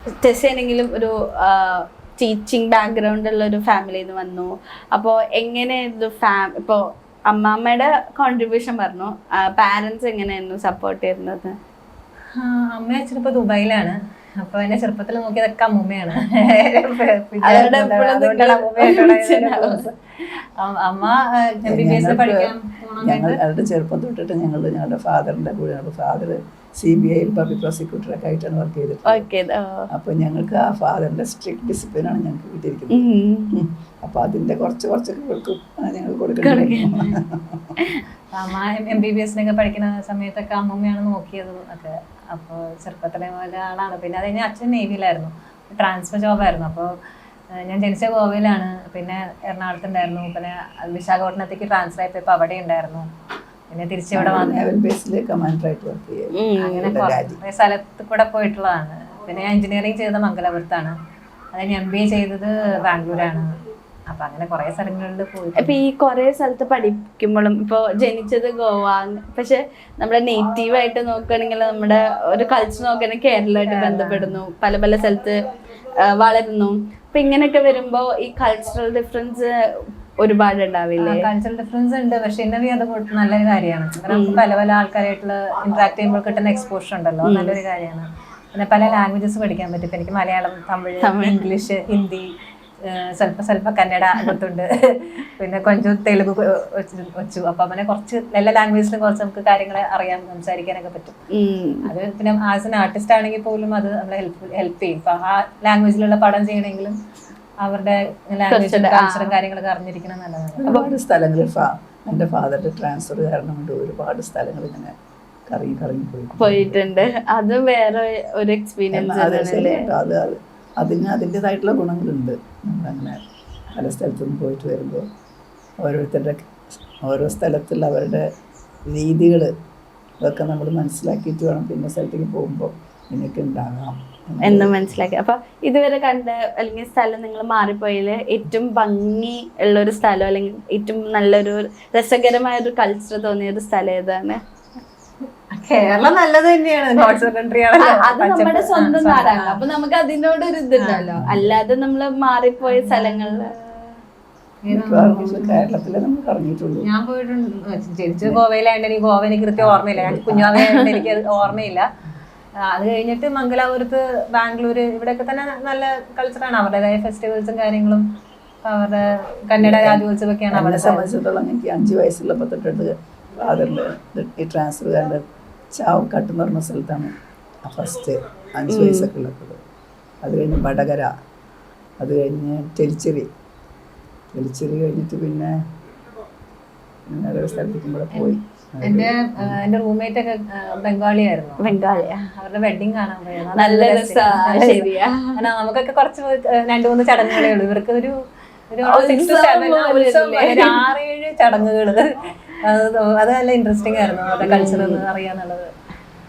ടെസ്സെങ്കിലും ഒരു teaching background ഉള്ള ഒരു ഫാമിലിയിൽ നിന്ന് വന്നു. അപ്പോൾ എങ്ങനെയായിരുന്നു ഇപ്പോൾ അമ്മാമ്മയുടെ കോൺട്രിബ്യൂഷൻ പറഞ്ഞു, പാരൻസ് എങ്ങനെയായിരുന്നു സപ്പോർട്ട് ചെയ്യുന്നത്? അമ്മ അച്ഛനിപ്പോ ദുബായിലാണ്. അപ്പൊ എന്നെ ചെറുപ്പത്തിൽ നോക്കിയതൊക്കെ അമ്മൂമ്മയാണ്. അമ്മ MBBS പഠിക്കാൻ ഞങ്ങളുടെ ചെറുപ്പം തൊട്ടിട്ട് ഞങ്ങളുടെ ഫാദറിന്റെ കൂടെ, ഫാദർ CBI പബ്ലിക് പ്രോസിക്യൂട്ടറൊക്കെ ആയിട്ടാണ് വർക്ക് ചെയ്തിട്ടുള്ളത്. അപ്പൊ ഞങ്ങൾക്ക് ആ ഫാദറിന്റെ സ്ട്രിക്ട് ഡിസിപ്ലിനാണ് ഞങ്ങൾക്ക് കിട്ടിയിരിക്കുന്നത്. അപ്പൊ അതിന്റെ കുറച്ചൊക്കെ കൊടുക്കും, ഞങ്ങൾ കൊടുക്കണം. അമ്മ MBBS പഠിക്കുന്ന സമയത്തൊക്കെ അമ്മൂമ്മയാണ് നോക്കിയത് ഒക്കെ. അപ്പോൾ ചെറുപ്പത്തിലെ പോലെ ആളാണ്. പിന്നെ അത് കഴിഞ്ഞാൽ അച്ഛൻ നേവിയിലായിരുന്നു, ട്രാൻസ്ഫർ ജോബായിരുന്നു. അപ്പോൾ ഞാൻ ജനിച്ച ഗോവയിലാണ്, പിന്നെ എറണാകുളത്തുണ്ടായിരുന്നു, പിന്നെ വിശാഖപട്ടണത്തേക്ക് ട്രാൻസ്ഫർ ആയപ്പോൾ ഇപ്പോൾ അവിടെ ഉണ്ടായിരുന്നു. പിന്നെ തിരിച്ചിവിടെ വന്ന് അങ്ങനെ കുറേ സ്ഥലത്ത് കൂടെ പോയിട്ടുള്ളതാണ്. പിന്നെ ഞാൻ എഞ്ചിനീയറിംഗ് ചെയ്തത് മംഗലാപുരത്താണ്, അത് ഞാൻ MBA ചെയ്തത് ബാംഗ്ലൂരാണ്. അപ്പൊ അങ്ങനെ കുറെ സ്ഥലങ്ങളിൽ പോയി. ഇപ്പൊ ഈ കുറെ സ്ഥലത്ത് പഠിക്കുമ്പോഴും ഇപ്പൊ ജനിച്ചത് ഗോവ, പക്ഷെ നമ്മുടെ നേറ്റീവായിട്ട് നോക്കുകയാണെങ്കിൽ നമ്മുടെ ഒരു കൾച്ചർ നോക്കുകയാണെങ്കിൽ കേരളമായിട്ട് ബന്ധപ്പെടുന്നു, പല പല സ്ഥലത്ത് വളരുന്നു. അപ്പൊ ഇങ്ങനെയൊക്കെ വരുമ്പോ ഈ കൾച്ചറൽ ഡിഫറൻസ് ഒരുപാട് ഉണ്ടാവില്ലേ? കൾച്ചറൽ ഡിഫറൻസ് ഉണ്ട്, പക്ഷെ ഇന്നവി അത് നല്ലൊരു കാര്യമാണ്. നമുക്ക് പല പല ആൾക്കാരായിട്ടുള്ള ഇന്ററാക്ട് ചെയ്യുമ്പോൾ കിട്ടുന്ന എക്സ്പോഷർ ഉണ്ടല്ലോ, നല്ലൊരു കാര്യമാണ്. പിന്നെ പല ലാംഗ്വേജസ് പഠിക്കാൻ പറ്റും. എനിക്ക് മലയാളം, തമിഴ്, ഇംഗ്ലീഷ്, ഹിന്ദി, ಸ್ವಲ್ಪ കന്നഡ ಗೊತ್ತುണ്ട്, പിന്നെ കൊഞ്ചം തെലുഗു വെച്ചു. അപ്പൊ അങ്ങനെ കുറച്ച് എല്ലാ ലാംഗ്വേജിലും കുറച്ച് നമുക്ക് കാര്യങ്ങൾ അറിയാൻ, സംസാരിക്കാനൊക്കെ പറ്റും. അത് പിന്നെ ആസ് എൻ ആർട്ടിസ്റ്റ് ആണെങ്കിൽ പോലും അത് നമ്മളെ ഹെൽപ്പ് ചെയ്യും. ഇപ്പൊ ആ ലാംഗ്വേജിലുള്ള പടം ചെയ്യണമെങ്കിലും അവരുടെ ലാംഗ്വേജും കൾച്ചറും കാര്യങ്ങളൊക്കെ അറിഞ്ഞിരിക്കണം നല്ലതാണ്. ഒരുപാട് സ്ഥലങ്ങൾ എൻ്റെ ഫാദറിന്റെ ട്രാൻസ്ഫർ കാരണം കൊണ്ട് ഒരുപാട് സ്ഥലങ്ങൾ ഇങ്ങനെ കറങ്ങി പോയിട്ടുണ്ട്. അത് വേറെ ഒരു എക്സ്പീരിയൻസ്. അതിന് അതിൻ്റെതായിട്ടുള്ള ഗുണങ്ങളുണ്ട്. നമ്മളങ്ങനെ പല സ്ഥലത്തുനിന്ന് പോയിട്ട് വരുമ്പോൾ ഓരോരുത്തരുടെ ഓരോ സ്ഥലത്തുള്ള അവരുടെ രീതികൾ അതൊക്കെ നമ്മൾ മനസ്സിലാക്കിയിട്ട് വേണം പിന്നെ സ്ഥലത്തേക്ക് പോകുമ്പോൾ ഇങ്ങനെയൊക്കെ ഉണ്ടാകാം എന്ന് മനസ്സിലാക്കി. അപ്പൊ ഇതുവരെ കണ്ട അല്ലെങ്കിൽ സ്ഥലം നിങ്ങൾ മാറിപ്പോയതിൽ ഏറ്റവും ഭംഗി ഉള്ളൊരു സ്ഥലം അല്ലെങ്കിൽ ഏറ്റവും നല്ലൊരു രസകരമായ ഒരു കൾച്ചർ തോന്നിയ ഒരു സ്ഥലം ഏതാണ്? കേരളം നല്ലത് തന്നെയാണ്, അത് നമ്മുടെ സ്വന്തം നാടാണ്. അപ്പൊ നമുക്ക് അതിനോട് ഒരു ഇതുണ്ടല്ലോ. അല്ലാതെ നമ്മള് മാറിപ്പോയ സ്ഥലങ്ങളില് കേരളത്തിലെ നമ്മൾ പറഞ്ഞിട്ടുള്ളൂ. ഞാൻ പോയിട്ടുണ്ട്. ജനിച്ചത് ഗോവയിലായതുകൊണ്ട് എനിക്ക് ഗോവ എനിക്ക് കൃത്യം ഓർമ്മയില്ല. ഞാൻ കുഞ്ഞാവയായതുകൊണ്ട് എനിക്ക് ഓർമ്മയില്ല. അത് കഴിഞ്ഞിട്ട് മംഗലാപുരത്ത്, ബാംഗ്ലൂര്, ഇവിടെയൊക്കെ തന്നെ നല്ല കൾച്ചറാണ്. അവരുടേതായ ഫെസ്റ്റിവൽസും കാര്യങ്ങളും, അവരുടെ കന്നഡ രാജ്യോത്സവമൊക്കെയാണ്. അവരെ സംബന്ധിച്ചിടത്തോളം എനിക്ക് 5 വയസ്സുള്ളപ്പോൾ തൊട്ടിട്ട് ഫാദറിൻ്റെ ഈ ട്രാൻസ്ഫർ ചാവക്കാട്ട് എന്ന് പറഞ്ഞ സ്ഥലത്താണ് ഫസ്റ്റ് 5 വയസ്സൊക്കെ ഉള്ളപ്പോൾ. അത് കഴിഞ്ഞ് വടകര, അത് കഴിഞ്ഞ് തെലിച്ചേരി കഴിഞ്ഞിട്ട് പിന്നെ ഓരോ സ്ഥലത്തേക്കും കൂടെ പോയി. എന്റെ റൂംമേറ്റ് ഒക്കെ ബംഗാളിയായിരുന്നു. അവരുടെ വെഡിങ് കാണാൻ പോയത് നല്ല ശരിയാ. നമുക്കൊക്കെ കുറച്ച് 2-3 ചടങ്ങുകളേ ഉള്ളൂ. ഇവർക്ക് ഒരു 6-7 ചടങ്ങുകള്. അത് നല്ല ഇൻട്രസ്റ്റിംഗ് ആയിരുന്നു, അവരുടെ കൾച്ചർ അറിയാന്നുള്ളത്.